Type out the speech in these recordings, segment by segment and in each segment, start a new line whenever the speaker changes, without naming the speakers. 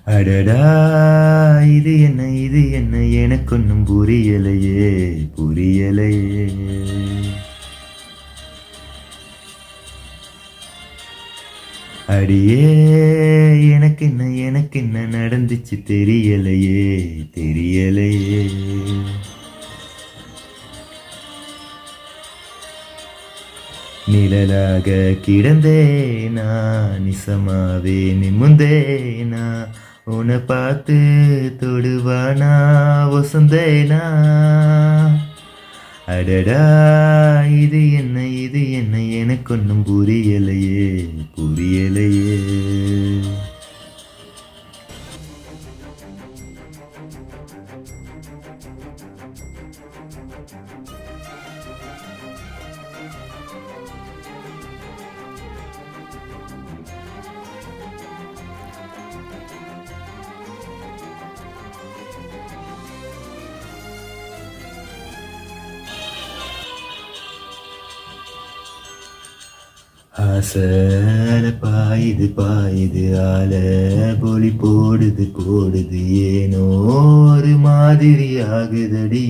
அடடா, இது என்ன எனக்கொன்னும் புரியலையே, புரியலையே. அடியே, எனக்கென்ன நடந்துச்சு தெரியலையே, தெரியலையே. நிழலாக கிடந்தேனா, நிசமாவே நிமுந்தேனா, உன்னை பார்த்து தொடுவானா வசந்தேனா. அடடா, இது என்ன எனக்கொன்னும் புரியலையே, புரியலையே. ஆசல பாயுது ஆல பொலி போடுது ஏனோ ஒரு மாதிரி ஆகுதடி.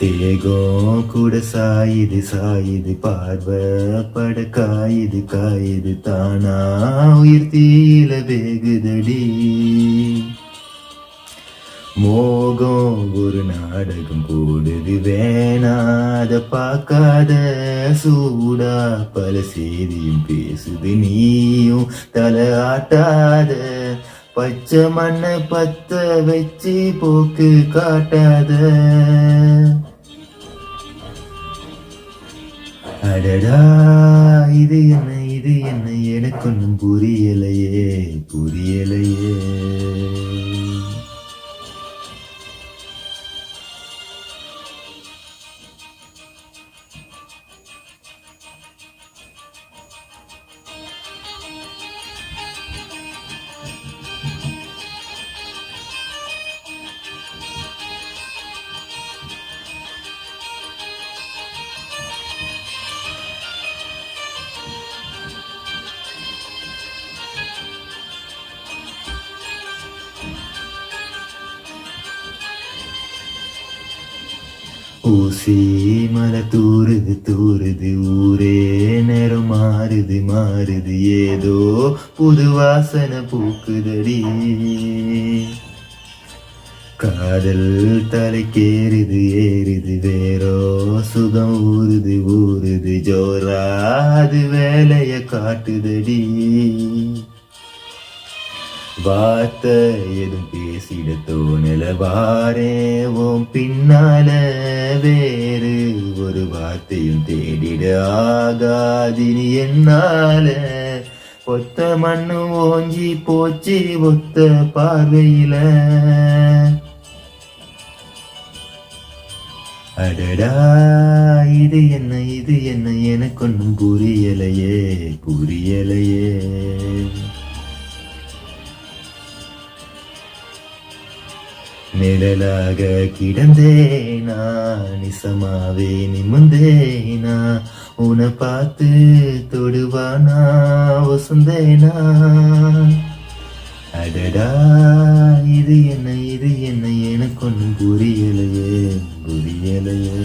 தேகம் கூட சாயுது பார்வை பட காயுது தானா உயிர் தீல வேகுதடி. மோகம் ஒரு நாடகம் போடுது, வேணாத பார்க்காத சூடா பல செய்தியும் பேசுது, நீயும் தலை ஆட்டாத. பச்சை மண்ணை பத்த வச்சு போக்கு காட்டாத. அடடா, இது என்ன எனக்கொன்னும் புரியலையே, புரியலையே. ஊசி மலை தூருது ஊரே நேரம் மாறுது ஏதோ புது வாசனை பூக்குதடி. காதல் தலைக்கேறுது வேறோ சுகம் ஊறுது ஜோரா அது வேலைய காட்டுதடி. வார்த்தை எதுவும் பேசிட தோணல, வாரே உன் பின்னால வேறு ஒரு வார்த்தையும் தேடிட ஆகாதினி என்னால. ஒத்த மண்ணு ஓஞ்சி போச்சு ஒத்த பார்வையில. அடடா, இது என்ன எனக்கொன்னும் புரியலையே, புரியலையே. நிழலாக கிடந்தேனா, நிசமாவே நிமுந்தேனா, உன்னை பார்த்து தொடுவானா வசந்தேனா. அடடா, இது என்ன எனக்கொன்னும் புரியலையே, புரியலையே.